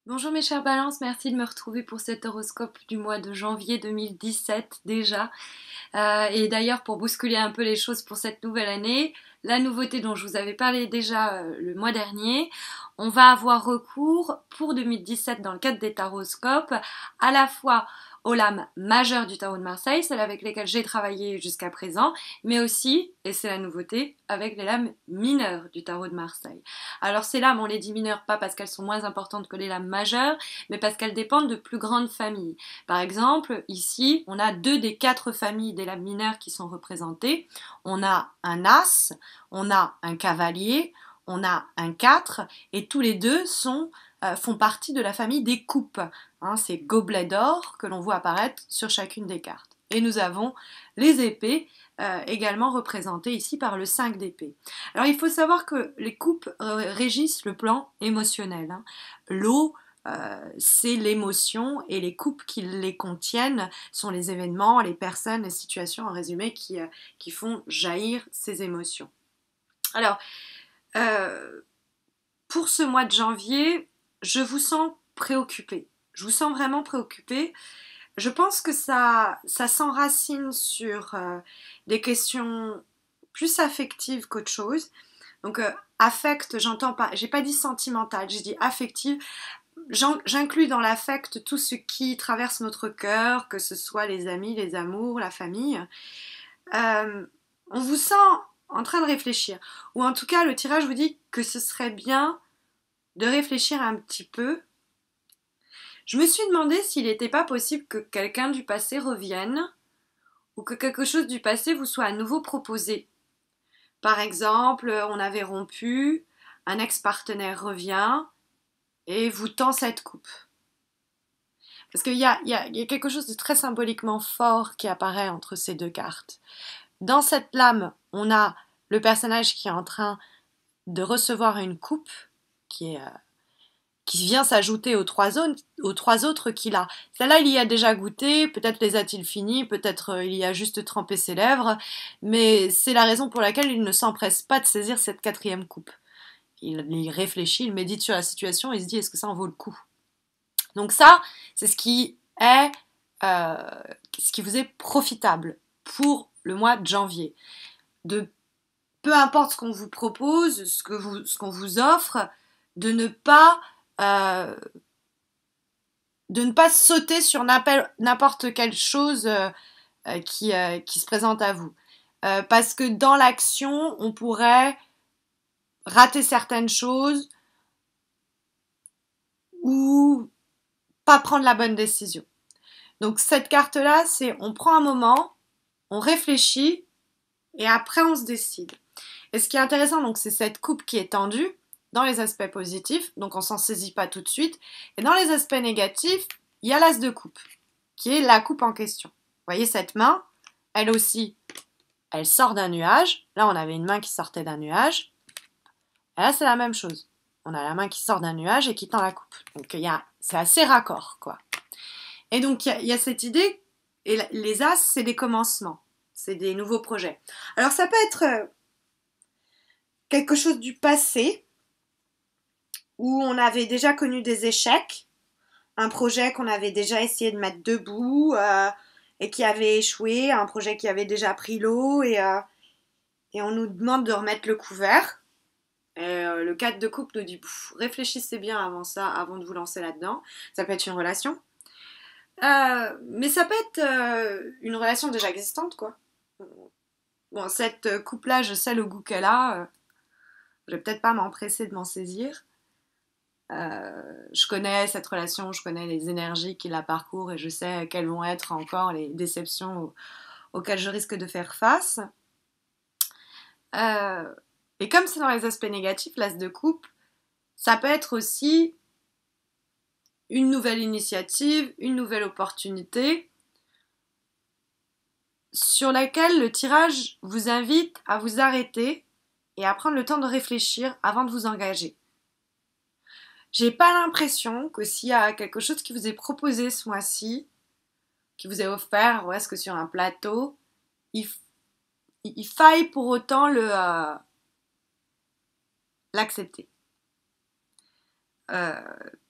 Bonjour mes chères balances, merci de me retrouver pour cet horoscope du mois de janvier 2017 déjà. Et d'ailleurs pour bousculer un peu les choses pour cette nouvelle année, la nouveauté dont je vous avais parlé déjà le mois dernier, on va avoir recours pour 2017 dans le cadre des taroscopes à la fois aux lames majeures du tarot de Marseille, celles avec lesquelles j'ai travaillé jusqu'à présent, mais aussi, et c'est la nouveauté, avec les lames mineures du tarot de Marseille. Alors ces lames, on les dit mineures pas parce qu'elles sont moins importantes que les lames majeures, mais parce qu'elles dépendent de plus grandes familles. Par exemple, ici, on a deux des quatre familles des lames mineures qui sont représentées. On a un as, on a un cavalier, on a un 4, et tous les deux font partie de la famille des coupes. Hein, c'est gobelets d'or que l'on voit apparaître sur chacune des cartes. Et nous avons les épées, également représentées ici par le 5 d'épée. Alors il faut savoir que les coupes régissent le plan émotionnel. Hein. L'eau, c'est l'émotion, et les coupes qui les contiennent sont les événements, les personnes, les situations en résumé qui font jaillir ces émotions. Alors, euh, pour ce mois de janvier, je vous sens préoccupée. Je vous sens vraiment préoccupée. Je pense que ça s'enracine sur des questions plus affectives qu'autre chose. Donc, affect, j'entends pas, j'ai pas dit sentimental, j'ai dit affective. J'inclus dans l'affect tout ce qui traverse notre cœur, que ce soit les amis, les amours, la famille. Euh, on vous sent en train de réfléchir. Ou en tout cas, le tirage vous dit que ce serait bien de réfléchir un petit peu. Je me suis demandé s'il n'était pas possible que quelqu'un du passé revienne ou que quelque chose du passé vous soit à nouveau proposé. Par exemple, on avait rompu, un ex-partenaire revient et vous tend cette coupe. Parce qu'il y a quelque chose de très symboliquement fort qui apparaît entre ces deux cartes. Dans cette lame, on a le personnage qui est en train de recevoir une coupe qui vient s'ajouter aux trois autres qu'il a. Celle-là, il y a déjà goûté, peut-être les a-t-il finis, peut-être il y a juste trempé ses lèvres, mais c'est la raison pour laquelle il ne s'empresse pas de saisir cette quatrième coupe. Il réfléchit, il médite sur la situation, il se dit est-ce que ça en vaut le coup. Donc ça, c'est euh, ce qui vous est profitable pour le mois de janvier. De peu importe ce qu'on vous propose, ce qu'on vous offre, de ne pas euh, sauter sur n'importe quelle chose qui se présente à vous. Parce que dans l'action, on pourrait rater certaines choses ou pas prendre la bonne décision. Donc cette carte-là, c'est on prend un moment, on réfléchit et après on se décide. Et ce qui est intéressant, donc, c'est cette coupe qui est tendue dans les aspects positifs, donc on s'en saisit pas tout de suite. Et dans les aspects négatifs, il y a l'as de coupe, qui est la coupe en question. Vous voyez cette main, elle aussi, elle sort d'un nuage. Là, on avait une main qui sortait d'un nuage. Et là, c'est la même chose. On a la main qui sort d'un nuage et qui tend la coupe. Donc, c'est assez raccord, quoi. Et donc, il y a cette idée, et les as, c'est des commencements. C'est des nouveaux projets. Alors, ça peut être quelque chose du passé, où on avait déjà connu des échecs, un projet qu'on avait déjà essayé de mettre debout et qui avait échoué, un projet qui avait déjà pris l'eau et on nous demande de remettre le couvert. Et, le cadre de couple nous dit réfléchissez bien avant ça, avant de vous lancer là-dedans. Ça peut être une relation, mais ça peut être une relation déjà existante, quoi. Bon, cette coupe-là, je sais le goût qu'elle a. Je vais peut-être pas m'empresser de m'en saisir. Je connais cette relation, je connais les énergies qui la parcourent et je sais quelles vont être encore les déceptions auxquelles je risque de faire face. Euh, et comme c'est dans les aspects négatifs, l'as de coupe, ça peut être aussi une nouvelle initiative, une nouvelle opportunité sur laquelle le tirage vous invite à vous arrêter et à prendre le temps de réfléchir avant de vous engager. J'ai pas l'impression que s'il y a quelque chose qui vous est proposé ce mois-ci, qui vous est offert, ou est-ce que sur un plateau, il, il faille pour autant l'accepter. Euh,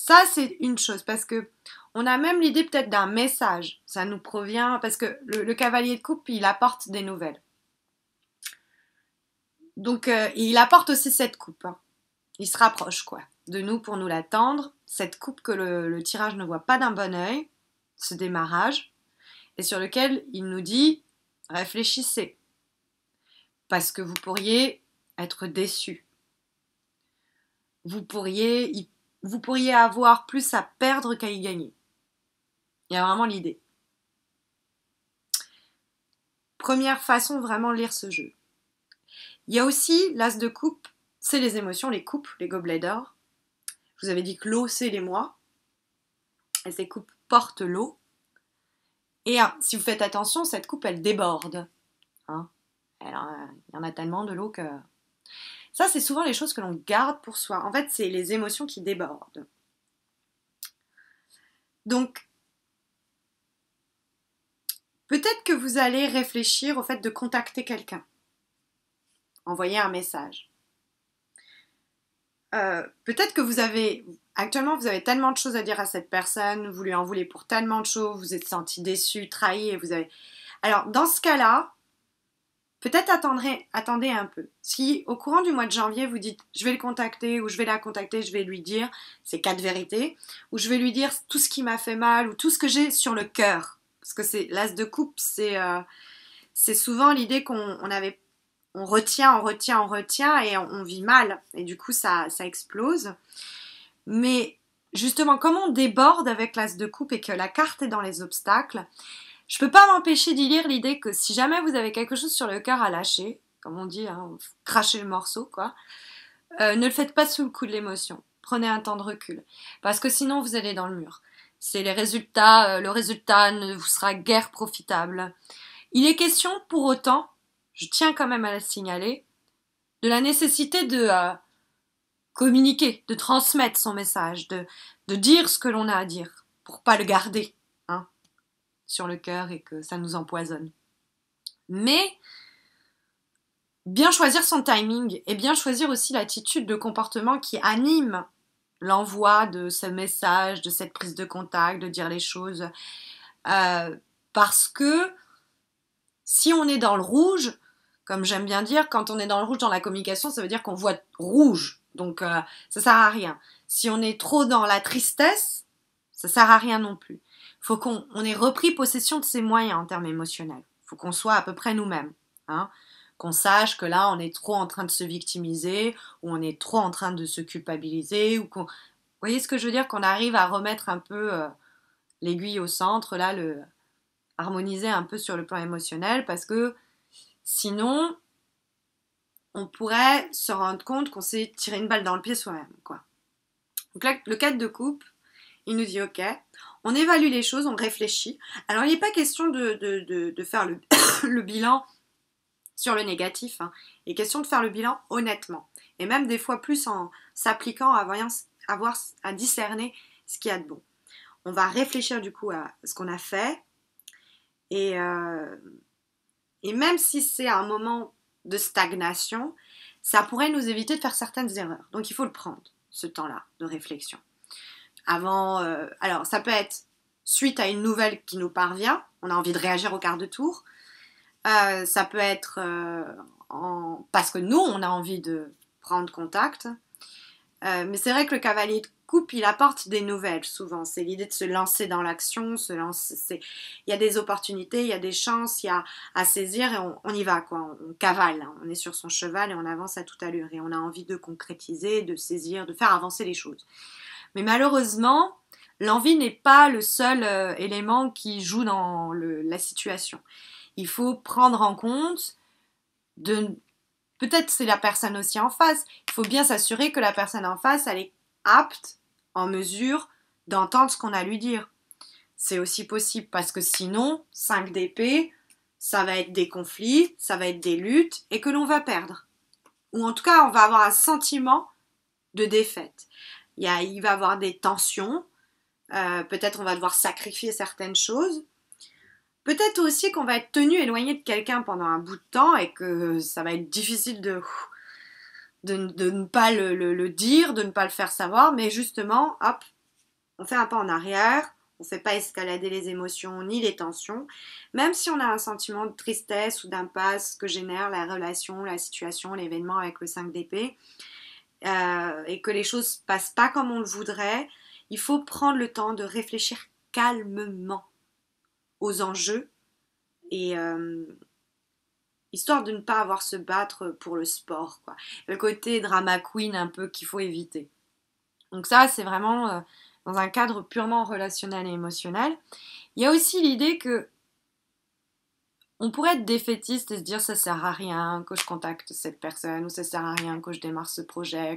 Ça, c'est une chose, parce que on a même l'idée peut-être d'un message. Ça nous provient, parce que le cavalier de coupe, il apporte des nouvelles. Donc, il apporte aussi cette coupe, hein. Il se rapproche, quoi, de nous pour nous l'attendre. Cette coupe que le tirage ne voit pas d'un bon oeil, ce démarrage, et sur lequel il nous dit réfléchissez, parce que vous pourriez être déçu. Vous pourriez, vous pourriez avoir plus à perdre qu'à y gagner. Il y a vraiment l'idée. Première façon vraiment de lire ce jeu. Il y a aussi l'as de coupe, c'est les émotions, les coupes, les gobelets d'or. Je vous avais dit que l'eau, c'est les mois. Et ces coupes portent l'eau. Et si vous faites attention, cette coupe, elle déborde. Hein, il y en a tellement de l'eau que... Ça, c'est souvent les choses que l'on garde pour soi. En fait, c'est les émotions qui débordent. Donc, peut-être que vous allez réfléchir au fait de contacter quelqu'un. Envoyer un message. Peut-être que actuellement, vous avez tellement de choses à dire à cette personne, vous lui en voulez pour tellement de choses, vous êtes senti déçu, trahi, et vous avez... Alors, dans ce cas-là, peut-être attendez un peu. Si au courant du mois de janvier, vous dites je vais le contacter ou je vais la contacter, je vais lui dire ces 4 vérités, ou je vais lui dire tout ce qui m'a fait mal ou tout ce que j'ai sur le cœur. Parce que c'est l'as de coupe, c'est souvent l'idée on retient et on vit mal. Et du coup, ça explose. Mais justement, comme on déborde avec l'as de coupe et que la carte est dans les obstacles, je peux pas m'empêcher d'y lire l'idée que si jamais vous avez quelque chose sur le cœur à lâcher, comme on dit, hein, cracher le morceau, quoi, ne le faites pas sous le coup de l'émotion. Prenez un temps de recul. Parce que sinon, vous allez dans le mur. C'est les résultats, le résultat ne vous sera guère profitable. Il est question, pour autant, je tiens quand même à le signaler, de la nécessité de communiquer, de transmettre son message, de dire ce que l'on a à dire, pour pas le garder, hein, sur le cœur et que ça nous empoisonne. Mais bien choisir son timing et bien choisir aussi l'attitude de comportement qui anime l'envoi de ce message, de cette prise de contact, de dire les choses. Parce que si on est dans le rouge, comme j'aime bien dire, quand on est dans le rouge dans la communication, ça veut dire qu'on voit rouge. Donc ça sert à rien. Si on est trop dans la tristesse, ça sert à rien non plus. Il faut qu'on ait repris possession de ses moyens en termes émotionnels. Il faut qu'on soit à peu près nous-mêmes. Hein, qu'on sache que là, on est trop en train de se victimiser, ou on est trop en train de se culpabiliser, ou qu'on... Vous voyez ce que je veux dire? Qu'on arrive à remettre un peu l'aiguille au centre, là, harmoniser un peu sur le plan émotionnel, parce que sinon, on pourrait se rendre compte qu'on s'est tiré une balle dans le pied soi-même, quoi. Donc là, le cadre de coupe, il nous dit ok, on évalue les choses, on réfléchit. Alors il n'est pas question de faire le bilan sur le négatif, hein. Il est question de faire le bilan honnêtement. Et même des fois plus en s'appliquant à discerner ce qu'il y a de bon. On va réfléchir du coup à ce qu'on a fait. Et même si c'est un moment de stagnation, ça pourrait nous éviter de faire certaines erreurs. Donc il faut le prendre, ce temps-là de réflexion. Alors ça peut être suite à une nouvelle qui nous parvient, on a envie de réagir au quart de tour. Ça peut être parce que nous, on a envie de prendre contact. Mais c'est vrai que le cavalier de coupe, il apporte des nouvelles souvent. C'est l'idée de se lancer dans l'action, il y a des opportunités, il y a des chances, il y a à saisir et on y va, quoi. On cavale, hein. On est sur son cheval et on avance à toute allure. Et on a envie de concrétiser, de saisir, de faire avancer les choses. Mais malheureusement, l'envie n'est pas le seul élément qui joue dans la situation. Il faut prendre en compte peut-être c'est la personne aussi en face. Il faut bien s'assurer que la personne en face, elle est apte, en mesure d'entendre ce qu'on a à lui dire. C'est aussi possible parce que sinon, 5 d'épée, ça va être des conflits, ça va être des luttes et que l'on va perdre. Ou en tout cas, on va avoir un sentiment de défaite. Il va y avoir des tensions, peut-être on va devoir sacrifier certaines choses. Peut-être aussi qu'on va être tenu éloigné de quelqu'un pendant un bout de temps et que ça va être difficile de ne pas le dire, de ne pas le faire savoir, mais justement, hop, on fait un pas en arrière, on ne fait pas escalader les émotions ni les tensions, même si on a un sentiment de tristesse ou d'impasse que génère la relation, la situation, l'événement avec le 5 d'épée, et que les choses ne passent pas comme on le voudrait, il faut prendre le temps de réfléchir calmement aux enjeux et histoire de ne pas avoir à se battre pour le sport, quoi. Le côté drama queen un peu qu'il faut éviter. Donc ça, c'est vraiment dans un cadre purement relationnel et émotionnel. Il y a aussi l'idée que on pourrait être défaitiste et se dire ça sert à rien que je contacte cette personne ou ça sert à rien que je démarre ce projet,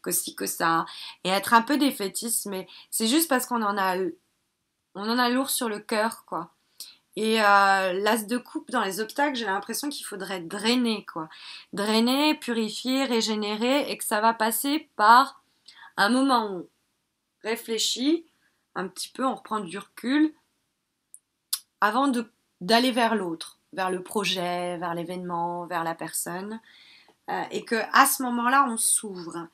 que ci, que ça, et être un peu défaitiste, mais c'est juste parce on en a lourd sur le cœur, quoi. Et l'as de coupe dans les obstacles, j'ai l'impression qu'il faudrait drainer, quoi. Drainer, purifier, régénérer, et que ça va passer par un moment où on réfléchit un petit peu, on reprend du recul, avant d'aller vers l'autre, vers le projet, vers l'événement, vers la personne, et que à ce moment-là, on s'ouvre.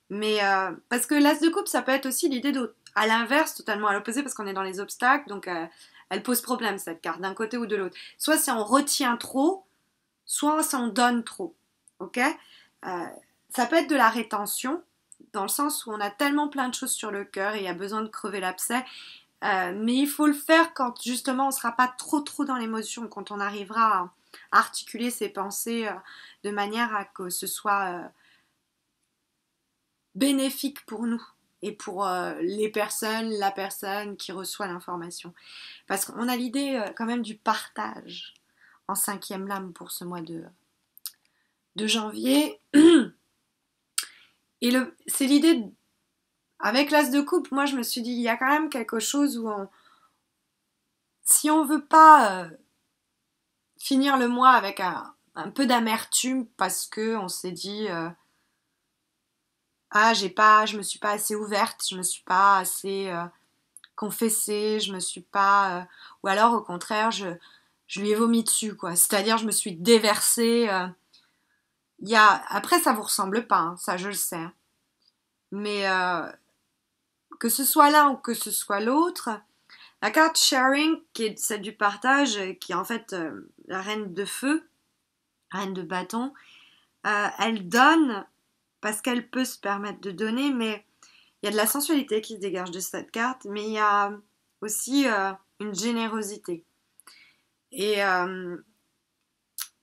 Mais parce que l'as de coupe, ça peut être aussi l'idée à l'inverse, totalement à l'opposé, parce qu'on est dans les obstacles, donc elle pose problème cette carte, d'un côté ou de l'autre. Soit si on retient trop, soit si on donne trop. Ok. Ça peut être de la rétention, dans le sens où on a tellement plein de choses sur le cœur et il y a besoin de crever l'abcès. Mais il faut le faire quand justement on ne sera pas trop dans l'émotion, quand on arrivera à articuler ses pensées de manière à que ce soit bénéfique pour nous et pour les personnes, la personne qui reçoit l'information. Parce qu'on a l'idée quand même du partage en 5e lame pour ce mois de janvier. Et c'est l'idée, avec l'as de coupe, moi je me suis dit, il y a quand même quelque chose où si on veut pas finir le mois avec un peu d'amertume parce que on s'est dit je me suis pas assez ouverte, je me suis pas assez confessée, je me suis pas ou alors au contraire je lui ai vomi dessus, quoi. C'est-à-dire je me suis déversée. Après ça vous ressemble pas, hein, ça je le sais. Mais que ce soit l'un ou que ce soit l'autre, la carte sharing, qui est celle du partage, qui est en fait la reine de feu, reine de bâton, elle donne parce qu'elle peut se permettre de donner, mais il y a de la sensualité qui se dégage de cette carte, mais il y a aussi une générosité. Et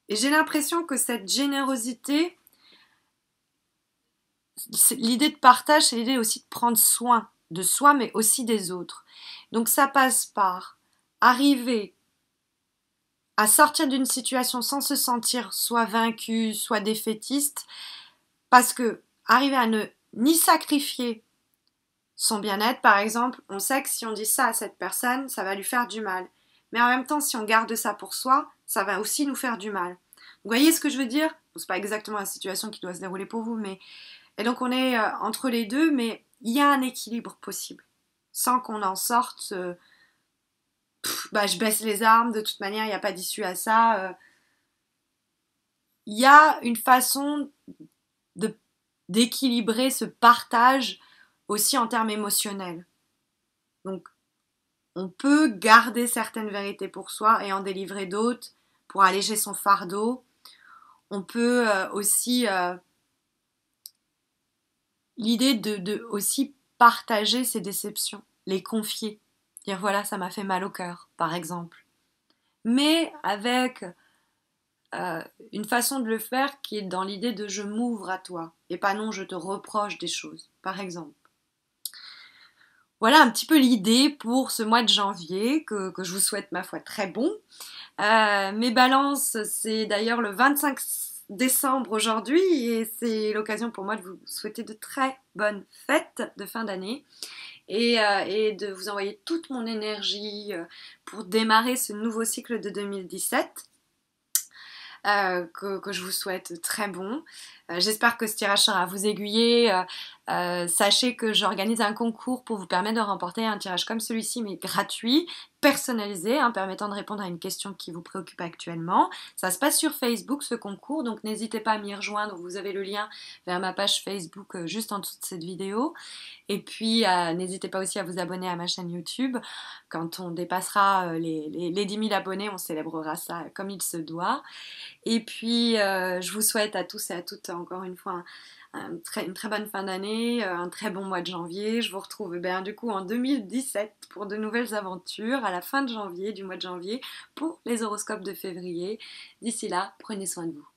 j'ai l'impression que cette générosité, l'idée de partage, c'est l'idée aussi de prendre soin de soi, mais aussi des autres. Donc ça passe par arriver à sortir d'une situation sans se sentir soit vaincu, soit défaitiste, parce que arriver à ne ni sacrifier son bien-être, par exemple, on sait que si on dit ça à cette personne, ça va lui faire du mal. Mais en même temps, si on garde ça pour soi, ça va aussi nous faire du mal. Vous voyez ce que je veux dire? Bon, c'est pas exactement la situation qui doit se dérouler pour vous, mais et donc on est entre les deux, mais il y a un équilibre possible, sans qu'on en sorte. Je baisse les armes, de toute manière, il n'y a pas d'issue à ça. Il y a une façon d'équilibrer ce partage aussi en termes émotionnels. Donc, on peut garder certaines vérités pour soi et en délivrer d'autres pour alléger son fardeau. On peut aussi l'idée de aussi partager ses déceptions, les confier, dire voilà, ça m'a fait mal au cœur, par exemple. Mais avec une façon de le faire qui est dans l'idée de je m'ouvre à toi et pas non je te reproche des choses, par exemple. Voilà un petit peu l'idée pour ce mois de janvier que je vous souhaite ma foi très bon. Mes balances, c'est d'ailleurs le 25 décembre aujourd'hui et c'est l'occasion pour moi de vous souhaiter de très bonnes fêtes de fin d'année et de vous envoyer toute mon énergie pour démarrer ce nouveau cycle de 2017. Que je vous souhaite très bon. J'espère que ce tirage sera à vous aiguiller. Sachez que j'organise un concours pour vous permettre de remporter un tirage comme celui-ci, mais gratuit, personnalisé, hein, permettant de répondre à une question qui vous préoccupe actuellement. Ça se passe sur Facebook, ce concours, donc n'hésitez pas à m'y rejoindre. Vous avez le lien vers ma page Facebook juste en dessous de cette vidéo. Et puis, n'hésitez pas aussi à vous abonner à ma chaîne YouTube. Quand on dépassera les 10 000 abonnés, on célébrera ça comme il se doit. Et puis, je vous souhaite à tous et à toutes, encore une fois, une très bonne fin d'année, un très bon mois de janvier. Je vous retrouve du coup en 2017 pour de nouvelles aventures à la fin de janvier, du mois de janvier, pour les horoscopes de février. D'ici là, prenez soin de vous.